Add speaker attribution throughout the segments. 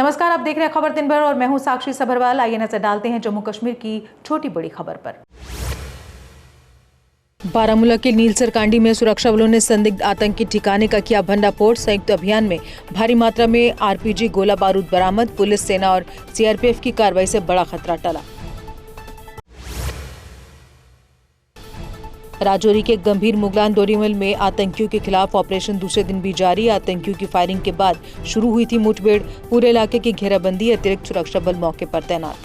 Speaker 1: नमस्कार, आप देख रहे हैं खबर दिन भर और मैं हूं साक्षी सभरवाल। आइए नजर डालते हैं जम्मू कश्मीर की छोटी बड़ी खबर पर। बारामूला के नीलसर कांडी में सुरक्षा बलों ने संदिग्ध आतंकी ठिकाने का किया भंडाफोड़। संयुक्त अभियान में भारी मात्रा में आरपीजी गोला बारूद बरामद। पुलिस, सेना और सीआरपीएफ की कार्रवाई से बड़ा खतरा टला। राजौरी के गंभीर मुगलान डोरीमल में आतंकियों के खिलाफ ऑपरेशन दूसरे दिन भी जारी। आतंकियों की फायरिंग के बाद शुरू हुई थी मुठभेड़। पूरे इलाके की घेराबंदी, अतिरिक्त सुरक्षा बल मौके पर तैनात।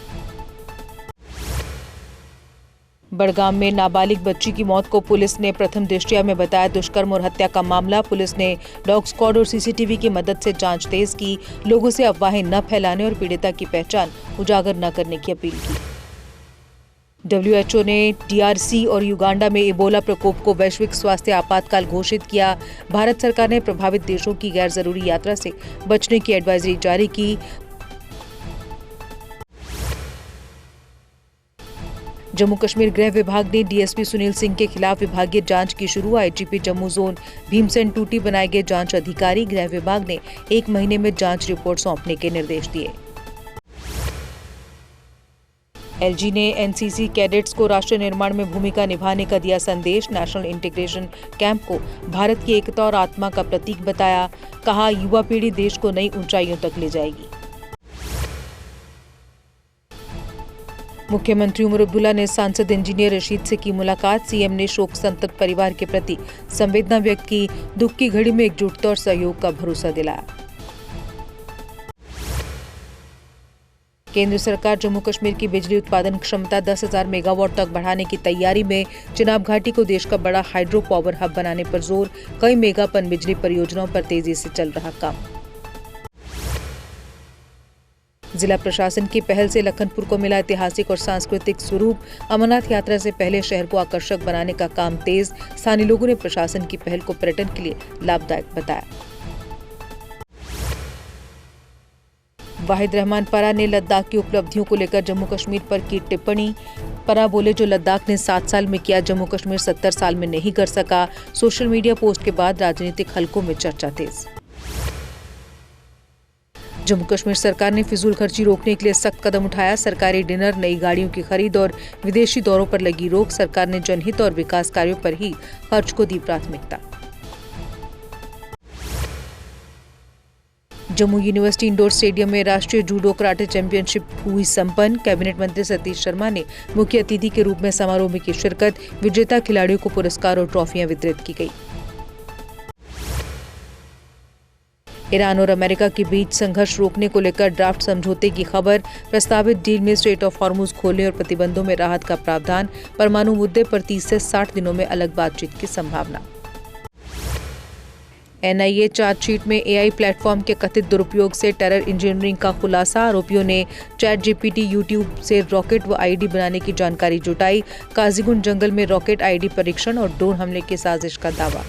Speaker 1: बड़गाम में नाबालिग बच्ची की मौत को पुलिस ने प्रथम दृष्टया में बताया दुष्कर्म और हत्या का मामला। पुलिस ने डॉग स्क्वाड और सीसीटीवी की मदद से जांच तेज की। लोगों से अफवाहें न फैलाने और पीड़िता की पहचान उजागर न करने की अपील की। WHO ने DRC और युगांडा में इबोला प्रकोप को वैश्विक स्वास्थ्य आपातकाल घोषित किया। भारत सरकार ने प्रभावित देशों की गैर जरूरी यात्रा से बचने की एडवाइजरी जारी की। जम्मू कश्मीर गृह विभाग ने DSP सुनील सिंह के खिलाफ विभागीय जांच की शुरू। IGP जम्मू जोन भीमसेन टूटी बनाए गए जांच अधिकारी। गृह विभाग ने 1 महीने में जांच रिपोर्ट सौंपने के निर्देश दिए। LG ने NCC कैडेट्स को राष्ट्र निर्माण में भूमिका निभाने का दिया संदेश। नेशनल इंटीग्रेशन कैंप को भारत की एकता और आत्मा का प्रतीक बताया। कहा, युवा पीढ़ी देश को नई ऊंचाइयों तक ले जाएगी। मुख्यमंत्री उमर अब्दुल्ला ने सांसद इंजीनियर रशीद से की मुलाकात। सीएम ने शोक संतप्त परिवार के प्रति संवेदना व्यक्त की। दुख की घड़ी में एकजुटता और सहयोग का भरोसा दिलाया। केंद्र सरकार जम्मू कश्मीर की बिजली उत्पादन क्षमता 10,000 मेगावाट तक बढ़ाने की तैयारी में। चिनाब घाटी को देश का बड़ा हाइड्रो पावर हब बनाने पर जोर। कई मेगा पन बिजली परियोजनाओं पर तेजी से चल रहा काम। जिला प्रशासन की पहल से लखनपुर को मिला ऐतिहासिक और सांस्कृतिक स्वरूप। अमरनाथ यात्रा से पहले शहर को आकर्षक बनाने का काम तेज। स्थानीय लोगों ने प्रशासन की पहल को पर्यटन के लिए लाभदायक बताया। वाहिद रहमान परा ने लद्दाख की उपलब्धियों को लेकर जम्मू कश्मीर पर की टिप्पणी। परा बोले, जो लद्दाख ने 7 साल में किया, जम्मू कश्मीर 70 साल में नहीं कर सका। सोशल मीडिया पोस्ट के बाद राजनीतिक हलकों में चर्चा तेज। जम्मू कश्मीर सरकार ने फिजूल खर्ची रोकने के लिए सख्त कदम उठाया। सरकारी डिनर, नई गाड़ियों की खरीद और विदेशी दौरों पर लगी रोक। सरकार ने जनहित और विकास कार्यों पर ही खर्च को दी प्राथमिकता। जम्मू यूनिवर्सिटी इंडोर स्टेडियम में राष्ट्रीय जूडो कराटे चैंपियनशिप हुई संपन्न। कैबिनेट मंत्री सतीश शर्मा ने मुख्य अतिथि के रूप में समारोह में की शिरकत। विजेता खिलाड़ियों को पुरस्कार और ट्रॉफियां वितरित की गई। ईरान और अमेरिका के बीच संघर्ष रोकने को लेकर ड्राफ्ट समझौते की खबर। प्रस्तावित डील में स्ट्रेट ऑफ हॉर्मुज खोलने और प्रतिबंधों में राहत का प्रावधान। परमाणु मुद्दे पर 30 से 60 दिनों में अलग बातचीत की संभावना। NIA चार्जशीट में AI प्लेटफॉर्म के कथित दुरुपयोग से टेरर इंजीनियरिंग का खुलासा। आरोपियों ने ChatGPT, YouTube से रॉकेट व ID बनाने की जानकारी जुटाई। काजीगुंड जंगल में रॉकेट ID परीक्षण और ड्रोन हमले की साजिश का दावा।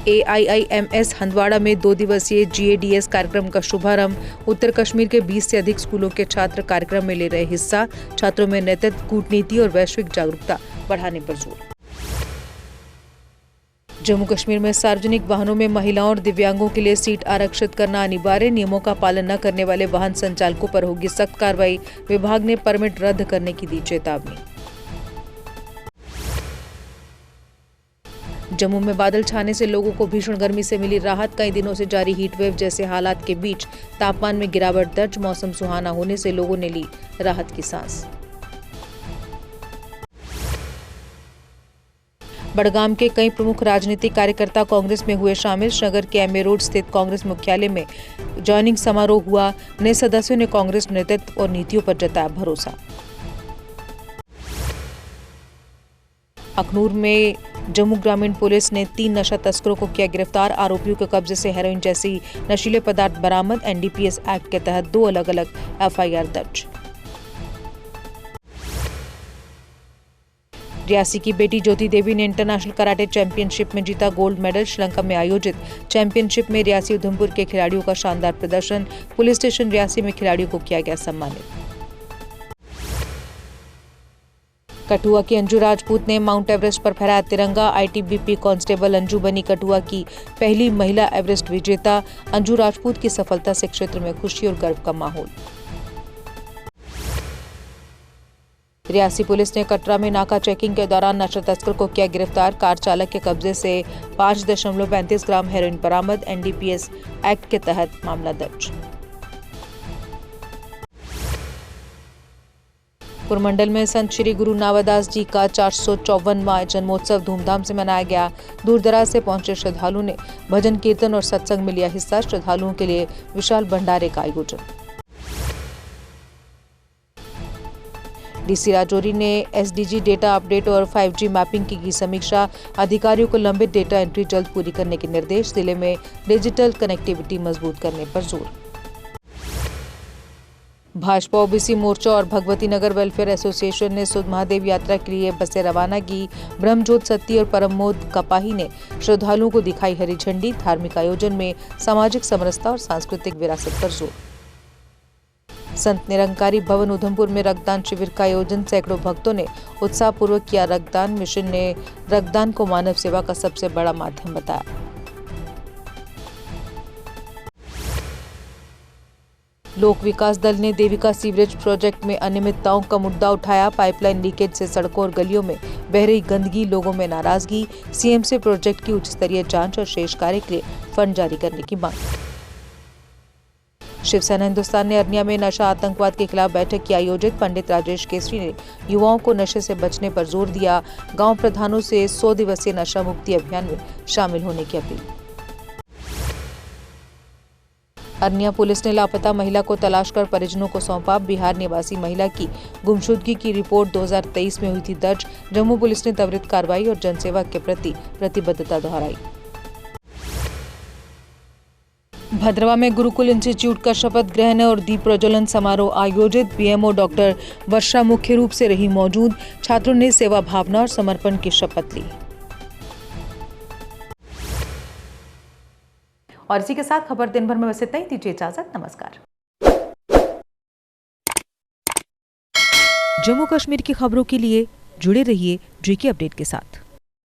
Speaker 1: AIIMS हंदवाड़ा में 2 दिवसीय GADS कार्यक्रम का शुभारंभ। उत्तर कश्मीर के 20 से अधिक स्कूलों के छात्र कार्यक्रम में ले रहे हिस्सा। छात्रों में नेतृत्व, कूटनीति और वैश्विक जागरूकता बढ़ाने पर जोर। जम्मू कश्मीर में सार्वजनिक वाहनों में महिलाओं और दिव्यांगों के लिए सीट आरक्षित करना अनिवार्य। नियमों का पालन न करने वाले वाहन संचालकों पर होगी सख्त कार्रवाई। विभाग ने परमिट रद्द करने की दी चेतावनी। जम्मू में बादल छाने से लोगों को भीषण गर्मी से मिली राहत। कई दिनों से जारी हीटवेव जैसे हालात के बीच तापमान में गिरावट दर्ज। मौसम सुहाना होने से लोगों ने ली राहत की सांस। बड़गाम के कई प्रमुख राजनीतिक कार्यकर्ता कांग्रेस में हुए शामिल। नगर के MA रोड स्थित कांग्रेस मुख्यालय में ज्वाइनिंग समारोह हुआ। नए सदस्यों ने कांग्रेस नेतृत्व और नीतियों पर जताया भरोसा। अखनूर में जम्मू ग्रामीण पुलिस ने 3 नशा तस्करों को किया गिरफ्तार। आरोपियों के कब्जे से हेरोइन जैसी नशीले पदार्थ बरामद। NDPS एक्ट के तहत 2 अलग-अलग FIR दर्ज। रियासी की बेटी ज्योति देवी ने इंटरनेशनल कराटे चैंपियनशिप में जीता गोल्ड मेडल। श्रीलंका में आयोजित चैंपियनशिप में रियासी उधमपुर के खिलाड़ियों का शानदार प्रदर्शन। पुलिस स्टेशन रियासी में खिलाड़ियों को किया गया सम्मानित। कठुआ की अंजू राजपूत ने माउंट एवरेस्ट पर फहराया तिरंगा। आईटीबीपी कांस्टेबल अंजू बनी कठुआ की पहली महिला एवरेस्ट विजेता। अंजू राजपूत की सफलता से क्षेत्र में खुशी और गर्व का माहौल। रियासी पुलिस ने कटरा में नाका चेकिंग के दौरान नशा तस्कर को किया गिरफ्तार। कार चालक के कब्जे से 5.35 ग्राम हेरोइन बरामद। एनडीपीएस एक्ट के तहत मामला दर्ज। पुरमंडल में संत श्री गुरु नावादास जी का 454वां जन्मोत्सव धूमधाम से मनाया गया। दूर दराज से पहुंचे श्रद्धालुओं ने भजन कीर्तन और सत्संग में लिया हिस्सा। श्रद्धालुओं के लिए विशाल भंडारे का आयोजन। डीसी राजौरी ने एसडीजी डेटा अपडेट और 5G मैपिंग की समीक्षा। अधिकारियों को लंबित डेटा एंट्री जल्द पूरी करने के निर्देश। जिले में डिजिटल कनेक्टिविटी मजबूत करने पर जोर। भाजपा ओबीसी मोर्चा और भगवती नगर वेलफेयर एसोसिएशन ने सुध महादेव यात्रा के लिए बसें रवाना की। ब्रह्मजोत सत्ती और परमोद कपाही ने श्रद्धालुओं को दिखाई हरी झंडी। धार्मिक आयोजन में सामाजिक समरसता और सांस्कृतिक विरासत पर जोर। संत निरंकारी भवन उधमपुर में रक्तदान शिविर का आयोजन। सैकड़ों भक्तों ने उत्साहपूर्वक किया रक्तदान। मिशन ने रक्तदान को मानव सेवा का सबसे बड़ा माध्यम बताया। लोक विकास दल ने देविका सीवरेज प्रोजेक्ट में अनियमितताओं का मुद्दा उठाया। पाइपलाइन लीकेज से सड़कों और गलियों में बह रही गंदगी, लोगों में नाराजगी। सीएम से प्रोजेक्ट की उच्च स्तरीय जांच और शेष कार्य के लिए फंड जारी करने की मांग। शिवसेना हिंदुस्तान ने अरनिया में नशा आतंकवाद के खिलाफ बैठक की आयोजित। पंडित राजेश केसरी ने युवाओं को नशे से बचने पर जोर दिया। गांव प्रधानों से 100 दिवसीय नशा मुक्ति अभियान में शामिल होने की अपील। अरनिया पुलिस ने लापता महिला को तलाश कर परिजनों को सौंपा। बिहार निवासी महिला की गुमशुदगी की रिपोर्ट 2023 में हुई थी दर्ज। जम्मू पुलिस ने त्वरित कार्रवाई और जनसेवा के प्रति प्रतिबद्धता दोहराई। भद्रवा में गुरुकुल इंस्टीट्यूट का शपथ ग्रहण और दीप प्रज्वलन समारोह आयोजित। बीएमओ डॉक्टर वर्षा मुख्य रूप से रही मौजूद। छात्रों ने सेवा भावना और समर्पण की शपथ ली। और इसी के साथ खबर दिन भर में बस इतना ही। दीजिए इजाजत, नमस्कार। जम्मू कश्मीर की खबरों के लिए जुड़े रहिए जेके अपडेट के साथ।